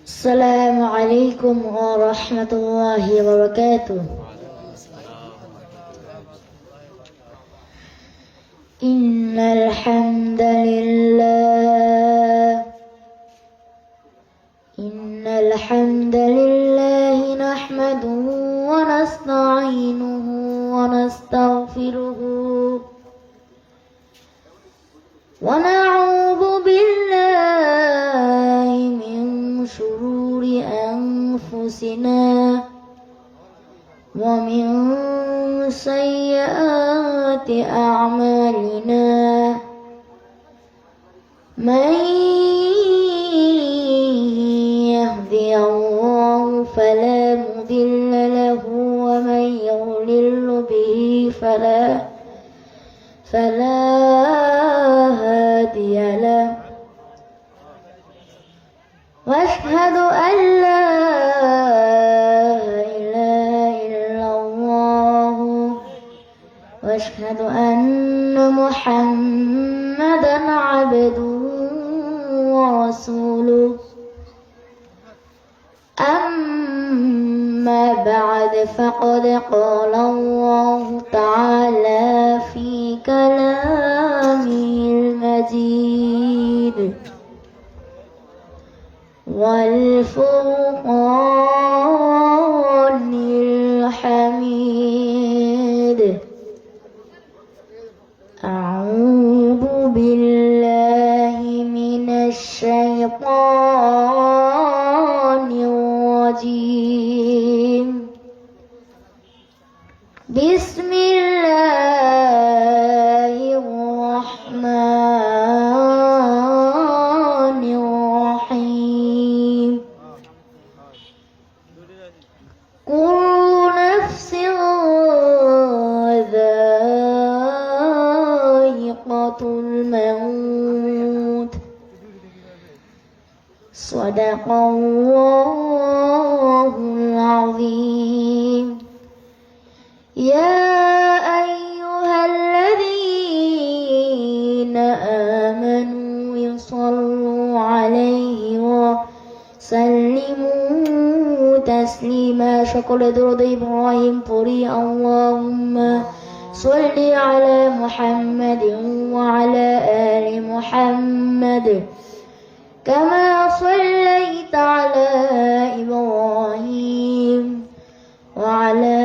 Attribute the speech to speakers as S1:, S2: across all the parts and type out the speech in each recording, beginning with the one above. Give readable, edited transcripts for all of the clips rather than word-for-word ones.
S1: السلام عليكم ورحمة الله وبركاته. إن الحمد لله نحمده ونستعينه ونستغفره ونعوذ بالله من شرور أنفسنا ومن سيئات أعمالنا. من يهدي الله فلا مضل له ومن يضلل به فلا هادي له. واشهد أن لا إله إلا الله واشهد أن محمدا عبده ورسوله. أما بعد فقد قال الله تعالى في كلامه المجيد والفرقان الحميد. أعوذ بالله من الشيطان الرجيم. بسم الله الرحمن الرحيم. كل نفس ذائقة الموت. صدق الله العظيم. يا أيها الذين آمنوا يصلوا عليه وسلموا تسليما. সকলে দরুদ ইব্রাহিম পড়ি। আল্লাহুম্মা সাল্লি আলা মুহাম্মাদিন ওয়া আলা আলি মুহাম্মাদ কামা সাল্লাইতা আলা ইব্রাহিম ওয়া আলা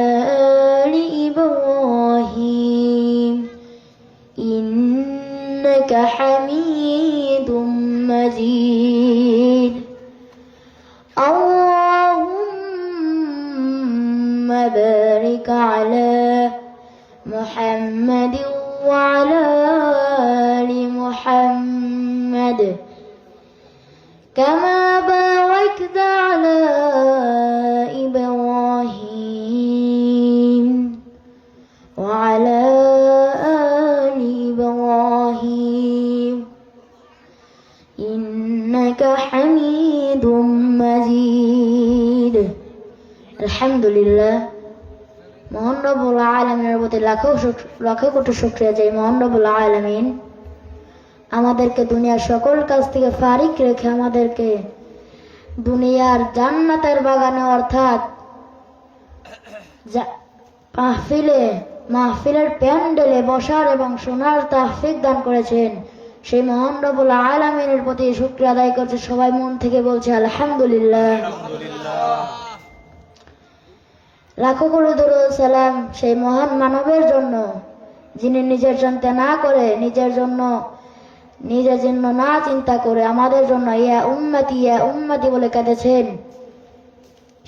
S1: আলি ইব্রাহিম ইন্নাকা হামিদুম মাজিদ। اللهم بارك على محمد وعلى آل محمد كما باركت على إبراهيم وعلى آل إبراهيم إنك حميد مجيد। আলহামদুলিল্লাহ, মহান রব্বুল আলামিনের প্রতি লাখো কোটি শুকরিয়া যাই। মহান রব্বুল আলামিন আমাদেরকে দুনিয়ার সকল কাজ থেকে ফারিক রেখে আমাদেরকে দুনিয়ার জান্নাতের বাগানে অর্থাৎ মাহফিলের প্যান্ডেলে বসার এবং শোনার তৌফিক দান করেছেন। সেই মহান রব্বুল আলামিনের প্রতি শুকরিয়া আদায় করছে। সবাই মন থেকে বলছে আলহামদুলিল্লাহ। লাখো কোটি দরুদ সালাম সেই মহান মানবের জন্য যিনি নিজের চিন্তা না করে নিজের জন্য না চিন্তা করে আমাদের জন্য ইয়া উম্মতি বলে কেঁদেছেন।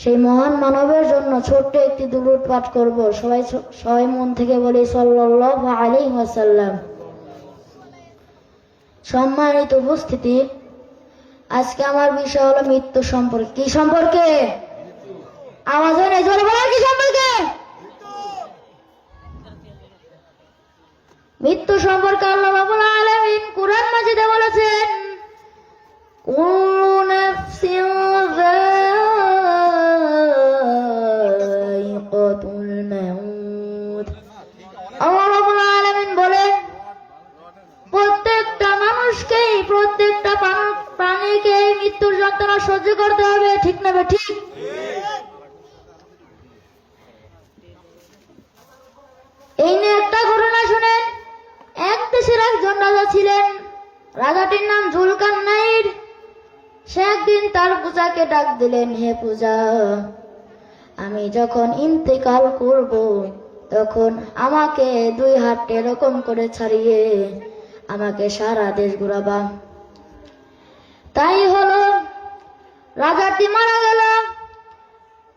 S1: সেই মহান মানবের জন্য ছোট্ট একটি দুরূদ পাঠ করব। সবাই মন থেকে বলি সাল্লাল্লাহু আলাইহি ওয়াসাল্লাম। সম্মানিত উপস্থিতি, আজকে আমার বিষয় হলো মৃত্যু সম্পর্কে। কি সম্পর্কে? আওয়াজ হয় না, জোরে বলো, কি সম্পর্কে? মৃত্যু সম্পর্কে আল্লাহ রাব্বুল আলামিন কুরআন মাজিদে বলেছেন, কুল্লু নাফসিন যায়িকাতুল মাউত। আল্লাহ রাব্বুল আলামিন বলেন, প্রত্যেকটা মানুষকেই, প্রত্যেকটা প্রাণীকেই মৃত্যুর যন্ত্রণা সহ্য করতে হবে, ঠিক না ঠিক? এই নিয়ে একটা ঘটনা শুনেন। এক দেশের একজন রাজা ছিলেন, রাজাটির নাম জুলকারনাইন। সে একদিন তার পূজাকে ডাক দিলেন, হে পূজা, আমি যখন ইন্তেকাল করব তখন আমাকে 2 হাত এরকম করে ছাড়িয়ে আমাকে সারা দেশ ঘুরাবা। তাই হলো, রাজাটি মারা গেল,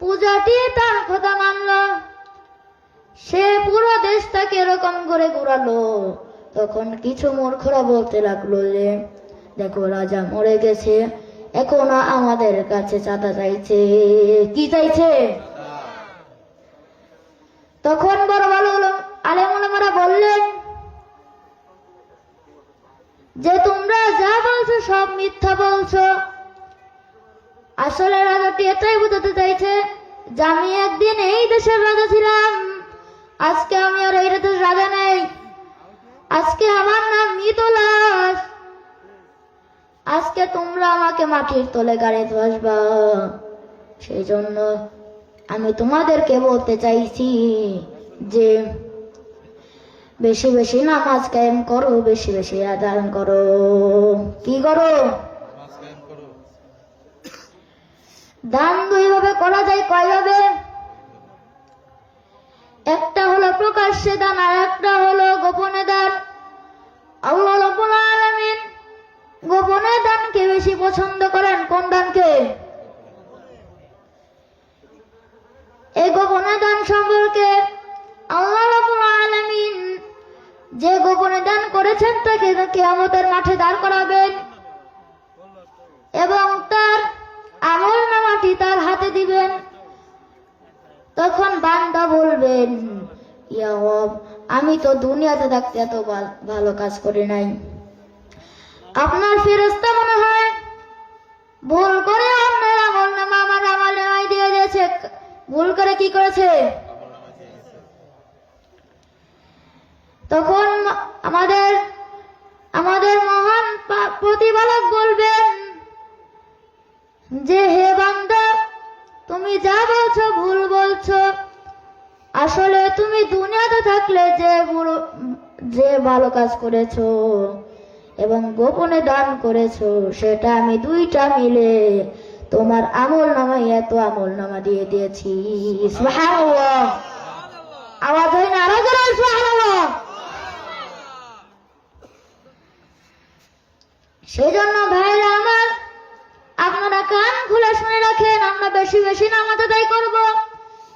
S1: পূজাটি তার কথা মানল, সে পুরো দেশটাকে এরকম করে ঘুরালো। তখন কিছু মূর্খরা বলতে লাগলো যে দেখো, রাজা মরে গেছে, এখন আমাদের কাছে চাঁদা চাইছে। কি চাইছে? তখন বড় ভালো আলেম ওলামারা বললেন যে তোমরা যা বলছো সব মিথ্যা বলছো। আসলে রাজাটি এটাই বোঝাতে চাইছে যে আমি একদিন এই দেশের রাজা ছিলাম, আজকে আমি আর এই দেশের রাজা নেই, আজকে আমার নাম মিতলাস, আজকে তোমরা আমাকে মাটির তলে গাড়ি ধসবা। সেই জন্য আমি তোমাদেরকে বলতে চাইছি যে বেশি বেশি নামাজ কায়েম করো, বেশি বেশি আদান করো। কি করো? দান 2 ভাবে করা যায়। কয়ভাবে? একটা হলো প্রকাশ্যে দান, আর একটা হলো গোপনে দান। আল্লাহ রাব্বুল আলামিন গোপনে দানকে বেশি পছন্দ করেন। কোন দানকে? এই গোপনে দান সম্পর্কে আল্লাহ রাব্বুল আলামিন যে গোপনে দান করেছেন তাকে কিয়ামতের মাঠে দাঁড় করাবেন এবং তার আমলনামাটি তার হাতে দিবেন। তখন বান্দা বলবেন, ইয়া রব, আমি তো দুনিয়াতে থাকতে এত ভালো কাজ করি নাই। আপনার ফেরেশতা মনে হয় ভুল করে আপনার আমলনামা আমার আমলনামায় দিয়ে দিয়েছে। ভুল করে কি করেছে? তখন আমাদের মহান প্রতিপালক বলবেন যে হে বান্দা, তুমি যা বলছো ভুল বলছো। আসলে তুমি দুনিয়াতে থাকলে যে ভালো কাজ করেছো এবং গোপনে দান করেছো, সেটা আমি 2টা মিলে তোমার আমলনামায় এত আমলনামা দিয়ে দিয়েছি। সুবহানাল্লাহ। আওয়াজ হয় না? আরো জোরে সুবহানাল্লাহ। সেই জন্য ভাইরা আমার, আপনারা কান খুলে শুনে রাখেন, আমরা বেশি বেশি নামাজ আদায় করব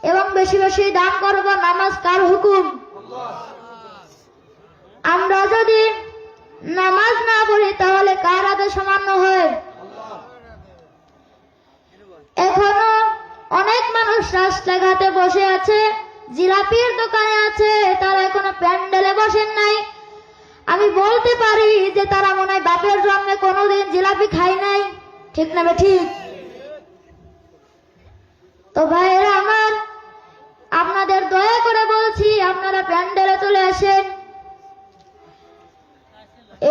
S1: এবং বেশি বেশি দান করব। নামাজ কার হুকুম? আমরা যদি নামাজ না পড়ি তাহলে কার আদেশ অমান্য হয়? এখনো অনেক মানুষ রাস্তাঘাটে বসে আছে, জিলাপির দোকানে আছে, তারা এখনো প্যান্ডেলে বসেন নাই। আমি বলতে পারি যে তারা মনে হয় বাপের জন্মে কোনোদিন জিলাপি খায় নাই, ঠিক না ঠিক? তো ভাইয়েরা আমার, আপনাদের দয়া করে বলছি, আপনারা প্যান্ডেলে চলে আসেন।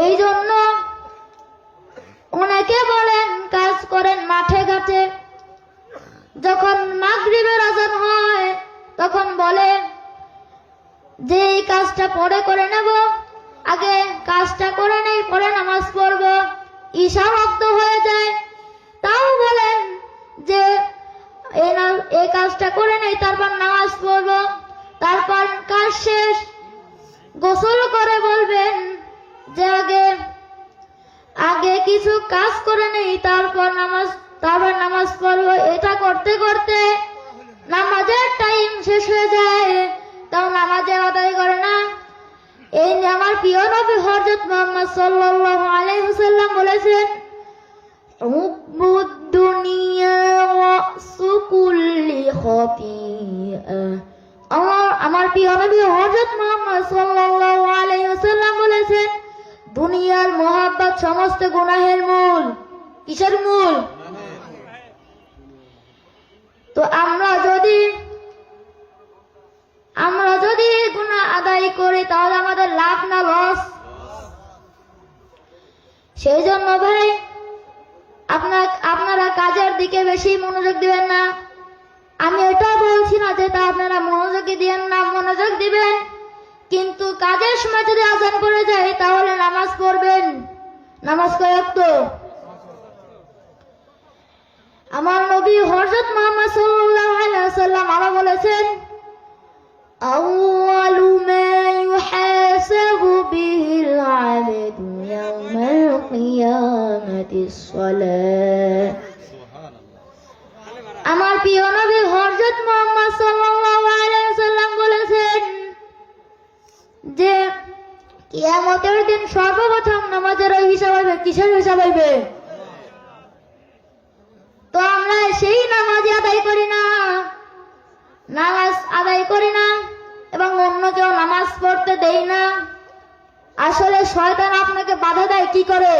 S1: এই জন্য অনেকে বলেন কাজ করেন মাঠে ঘাটে, যখন মাগরিবের আজান হয় তখন বলে যে এই কাজটা পরে করে নেব, আগে কাজটা করে নেই, পরে নামাজ পড়ব। ঈশা ওয়াক্ত হয়ে যায়, তাও বলেন যে এই কাজটা করে নেই, তারপর নামাজ পড়ব। তারপর কাজ শেষ, গোসল করে বলবেন যে আগে কিছু কাজ করে নেই, তারপর নামাজ পড়ব। এটা করতে করতে নামাজের টাইম শেষ হয়ে যায়, তাও নামাজে আদায় করে না। এই নিয়ে আমার প্রিয় নবী হযরত মুহাম্মদ সাল্লাল্লাহু আলাইহি ওয়াসাল্লাম বলেছেন, হুব্বুদ দুনিয়া রাসু কুল্লি খাতিআ। আমার প্রিয় নবী হযরত মুহাম্মদ সাল্লাল্লাহু আলাইহি ওয়াসাল্লাম বলেছেন, দুনিয়ার মহব্বত সমস্ত গুনাহের মূল। কিসের মূল? তো আমরা যদি গুনাহ আদায় করি তাহলে আমাদের লাভ না লস? সেই জন্য ভাই আপনারা কাজের দিকে বেশি মনোযোগ দিবেন না। আমি এটা বলছি না যে তা আপনারা মনোযোগী দিবেন না, মনোযোগ দিবেন, কিন্তু কাজের সময় যদি আজান পড়ে যায় তাহলে নামাজ পড়বেন। নামাজ কয় ওয়াক্ত? আমার নবী হযরত মুহাম্মদ সাল্লাল্লাহু আলাইহি ওয়াসাল্লাম আরো বলেছেন, আউয়ালু মা ইউহাসাবু বিহিল আবদু ইয়াওমাল কিয়ামাতিস সালাহ। আমার প্রিয় নবী হযরত মুহাম্মদ সাল্লাল্লাহু আলাইহি ওয়াসাল্লাম বলেছেন যে কিয়ামতের দিন সর্বপ্রথম নামাজের হিসাব হবে। কিসের হিসাব হবে? তো আমরা সেই নামাজ আদায় করি না, নামাজ আদায় করি না এবং অন্যকেও নামাজ পড়তে দেই না। আসলে শয়তান আপনাকে বাধা দেয় কি করে?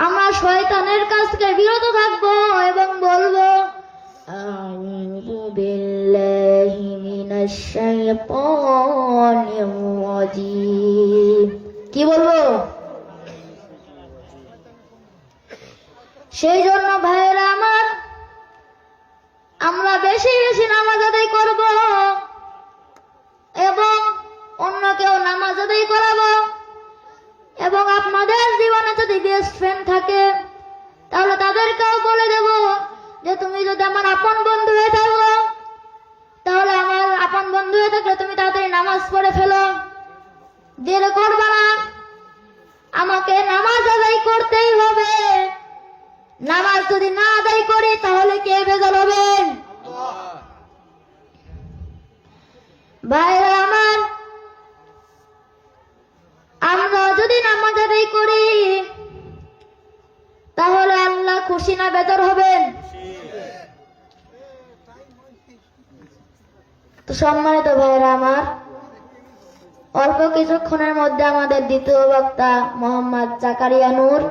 S1: আমরা শয়তানের কাছ থেকে বিরত থাকবো এবং বলবো, আউযু বিল্লাহি মিনাশ শাইতানির রাজীম। কি বলবো? সেই জন্য ভাইয়েরা আমার, আমরা বেশি বেশি নামাজ আদায় করব এবং অন্যকেও নামাজ আদায় করাবো। এবং আপনাদের জীবনে যদি বেস্ট ফ্রেন্ড থাকে তাহলে তাদেরকেও বলে দেব যে তুমি যদি আমার আপন বন্ধু হয়ে থাকো তাহলে আমার আপন বন্ধু হয়ে থাকলে তুমি তাড়াতাড়ি নামাজ পড়ে ফেলো, দেরি করবে না। আমাকে নামাজ আদায় করতেই হবে। নামাজ যদি না আদায় করি তাহলে কে ভেজাল হবেন? ভাইরা আমার, আমরা যদি নামাজ আদায় করি তাহলে আল্লাহ খুশি না বেজার হবেন? তো সম্মানিত ভাইরা আমার, অল্প কিছুক্ষণের মধ্যে আমাদের দ্বিতীয় বক্তা মোহাম্মদ জাকারিয়া নূর,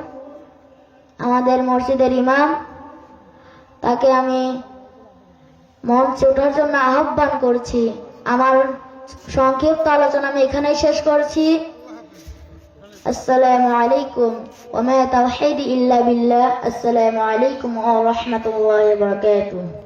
S1: আমাদের মসজিদের ইমাম, তাকে আমি মঞ্চে ওঠার জন্য আহ্বান করছি। আমার সংক্ষিপ্ত আলোচনা আমি এখানেই শেষ করছি। আসসালামু আলাইকুম ওয়া মা তাওহীদি ইল্লা বিল্লাহ। আসসালামু আলাইকুম ওয়া রাহমাতুল্লাহি ওয়া বারাকাতুহু।